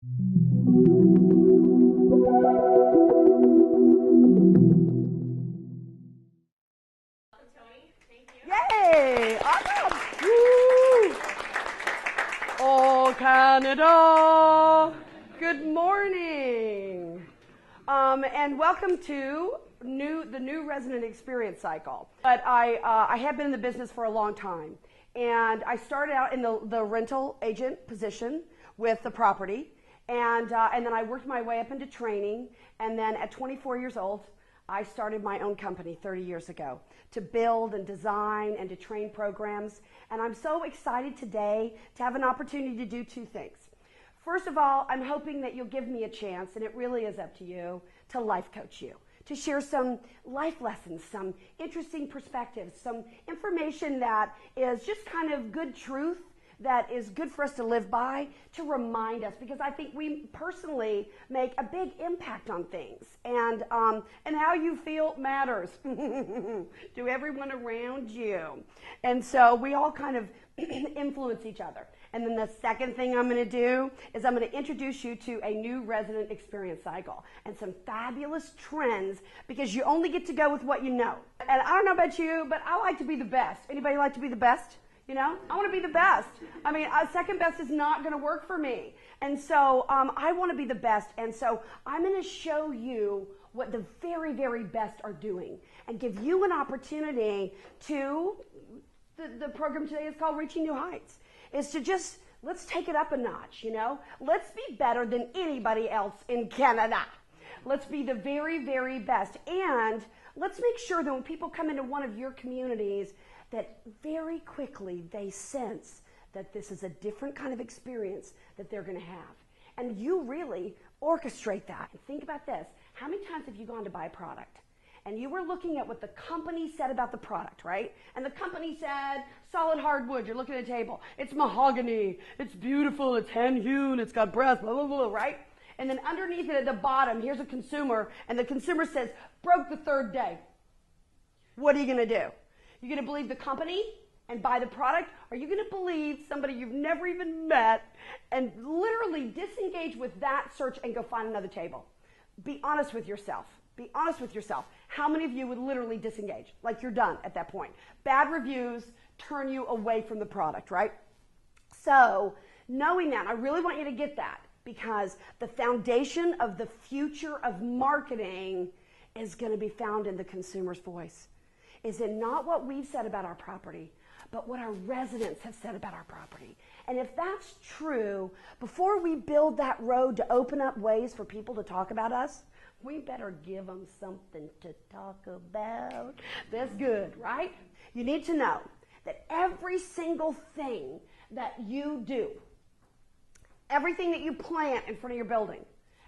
Toni, thank you. Yay! Awesome! Woo! Oh, Canada! Good morning! And welcome to the new resident experience cycle. But I have been in the business for a long time. And I started out in the rental agent position with the property. And then I worked my way up into training. And then at 24 years old, I started my own company 30 years ago to build and design and to train programs. And I'm so excited today to have an opportunity to do two things. First of all, I'm hoping that you'll give me a chance, and it really is up to you, to life coach you, to share some life lessons, some interesting perspectives, some information that is just kind of good truth that is good for us to live by, to remind us, because I think we personally make a big impact on things, and how you feel matters to everyone around you, and so we all kind of influence each other. And then the second thing I'm going to do is I'm going to introduce you to a new resident experience cycle and some fabulous trends, because you only get to go with what you know. And I don't know about you, but I like to be the best. Anybody like to be the best? You know, I want to be the best. I mean, second best is not going to work for me. And so I want to be the best. And so I'm going to show you what the very, very best are doing and give you an opportunity to, the program today is called Reaching New Heights, is to just, let's take it up a notch, you know? Let's be better than anybody else in Canada. Let's be the very, very best. And let's make sure that when people come into one of your communities, that very quickly they sense that this is a different kind of experience that they're going to have. And you really orchestrate that. And think about this. How many times have you gone to buy a product and you were looking at what the company said about the product, right? And the company said, solid hardwood. You're looking at a table. It's mahogany. It's beautiful. It's hand-hewn. It's got brass, blah, blah, blah, right? And then underneath it at the bottom, here's a consumer, and the consumer says, broke the third day. What are you going to do? You're going to believe the company and buy the product? Or are you going to believe somebody you've never even met and literally disengage with that search and go find another table? Be honest with yourself. Be honest with yourself. How many of you would literally disengage? Like you're done at that point. Bad reviews turn you away from the product, right? So knowing that, I really want you to get that, because the foundation of the future of marketing is going to be found in the consumer's voice. Is it not what we've said about our property, but what our residents have said about our property? And if that's true, before we build that road to open up ways for people to talk about us, we better give them something to talk about. That's good, right? You need to know that every single thing that you do, everything that you plant in front of your building,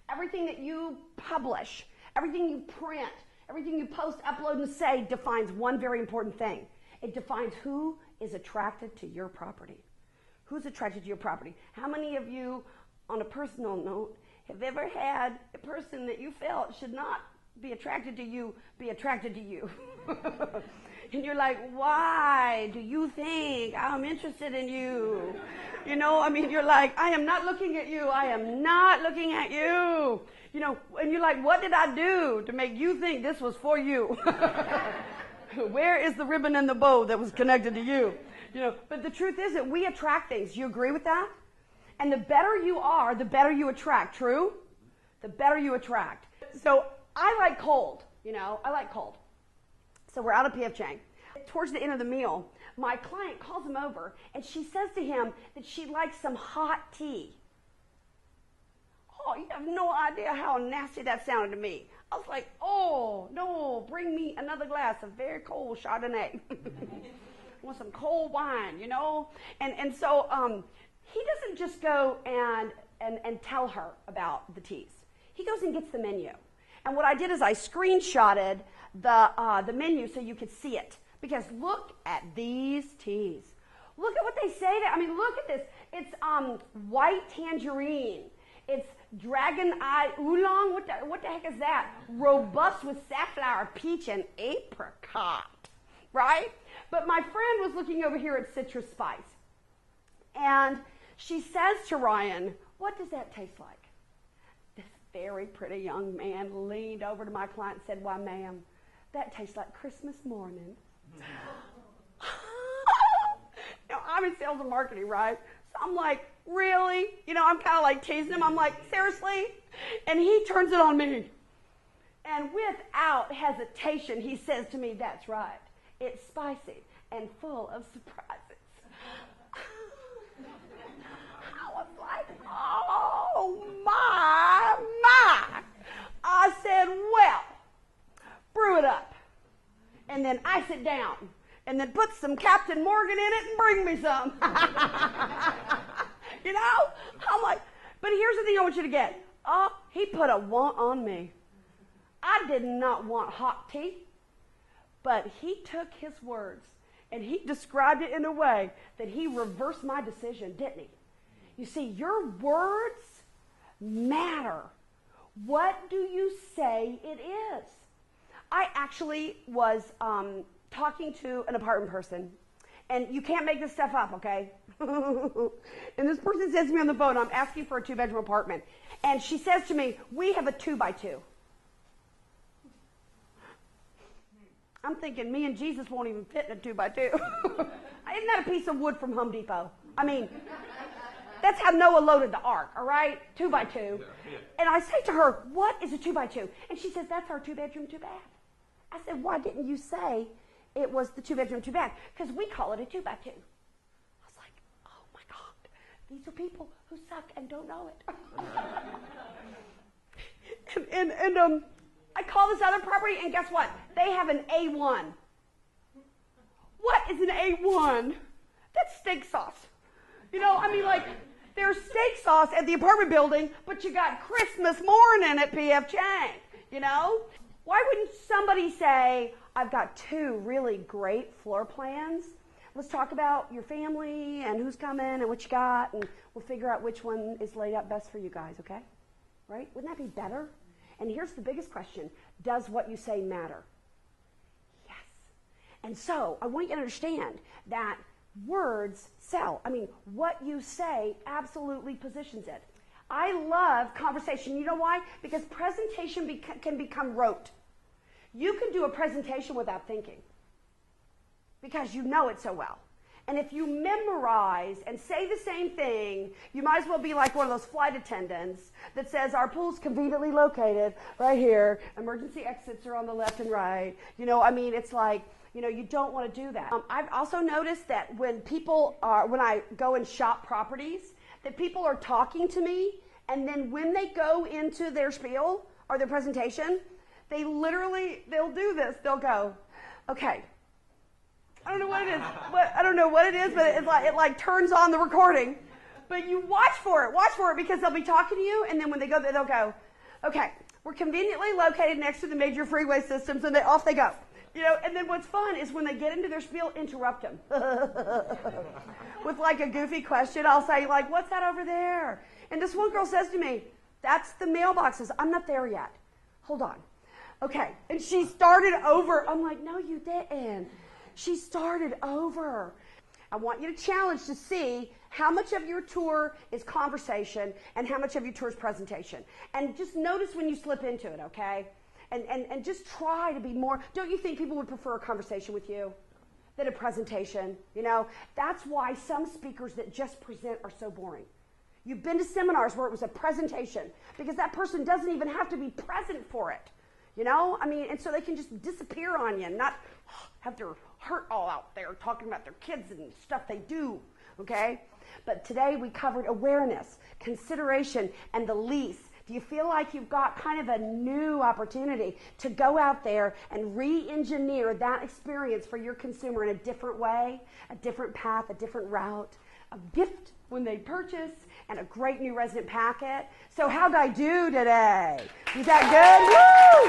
everything that you publish, everything you print, everything you post, upload, and say defines one very important thing. It defines who is attracted to your property. Who's attracted to your property? How many of you, on a personal note, have ever had a person that you felt should not be attracted to you be attracted to you? And you're like, why do you think I'm interested in you? You know, I mean, you're like, I am not looking at you. I am not looking at you. You know, and you're like, what did I do to make you think this was for you? Where is the ribbon and the bow that was connected to you? You know, but the truth is that we attract things. Do you agree with that? And the better you are, the better you attract. True? The better you attract. So I like cold. You know, I like cold. So we're out of P.F. Chang. Towards the end of the meal, my client calls him over, and she says to him that she likes some hot tea. Oh, you have no idea how nasty that sounded to me. I was like, oh, no, bring me another glass of very cold Chardonnay. I want some cold wine, you know? And so he doesn't just go and tell her about the teas. He goes and gets the menu. And what I did is I screenshotted the menu so you could see it. Because look at these teas. Look at what they say there. I mean, look at this. It's white tangerine. It's dragon eye oolong. What the heck is that? Robust with safflower, peach, and apricot. Right? But my friend was looking over here at citrus spice. And she says to Ryan, what does that taste like? This very pretty young man leaned over to my client and said, why, ma'am, that tastes like Christmas morning. Now, I'm in sales and marketing, right? So I'm like, really? You know, I'm kind of like teasing him. I'm like, seriously? And he turns it on me. And without hesitation, he says to me, that's right. It's spicy and full of surprises. I was like, oh, my. I said, well, brew it up. And then ice it down. And then put some Captain Morgan in it and bring me some. You know? I'm like, but here's the thing I want you to get. Oh, he put a want on me. I did not want hot tea. But he took his words and he described it in a way that he reversed my decision, didn't he? You see, your words matter. What do you say it is? I actually was talking to an apartment person, and you can't make this stuff up, okay? And this person says to me on the phone, I'm asking for a 2-bedroom apartment. And she says to me, we have a 2x2. I'm thinking, me and Jesus won't even fit in a 2x2. Isn't that a piece of wood from Home Depot? I mean, that's how Noah loaded the ark, all right? 2x2. Yeah. And I say to her, what is a 2x2? And she says, that's our 2-bedroom, 2-bath. I said, why didn't you say it was the 2-bedroom, 2-bath? Because we call it a 2x2. I was like, oh my God, these are people who suck and don't know it. and I call this other property, and guess what? They have an A1. What is an A1? That's steak sauce. You know, I mean, like, there's steak sauce at the apartment building, but you got Christmas morning at P.F. Chang, you know? Why wouldn't somebody say, I've got 2 really great floor plans. Let's talk about your family and who's coming and what you got, and we'll figure out which one is laid out best for you guys, okay? Right? Wouldn't that be better? And here's the biggest question. Does what you say matter? Yes. And so I want you to understand that words sell. I mean, what you say absolutely positions it. I love conversation. You know why? Because presentation can become rote. You can do a presentation without thinking because you know it so well. And if you memorize and say the same thing, you might as well be like one of those flight attendants that says, our pool's conveniently located right here. Emergency exits are on the left and right. You know, I mean, it's like, you know, you don't want to do that. I've also noticed that when I go and shop properties, that people are talking to me, and then when they go into their spiel or their presentation, they'll do this. They'll go, okay, I don't know what it is. I don't know what it is, but it turns on the recording. But you watch for it because they'll be talking to you, and then when they go there, they'll go, okay, we're conveniently located next to the major freeway systems, and off they go. You know, and then what's fun is when they get into their spiel, interrupt them. With like a goofy question, I'll say like, what's that over there? And this one girl says to me, that's the mailboxes. I'm not there yet. Hold on. Okay. And she started over. I'm like, no, you didn't. She started over. I want you to challenge to see how much of your tour is conversation and how much of your tour is presentation. And just notice when you slip into it, okay? And just try to be more. Don't you think people would prefer a conversation with you than a presentation? You know, that's why some speakers that just present are so boring. You've been to seminars where it was a presentation because that person doesn't even have to be present for it. You know, I mean, and so they can just disappear on you and not have their heart all out there talking about their kids and stuff they do, okay? But today we covered awareness, consideration, and the lease. Do you feel like you've got kind of a new opportunity to go out there and re-engineer that experience for your consumer in a different way, a different path, a different route, a gift when they purchase, and a great new resident packet? So how'd I do today? Is that good? Woo!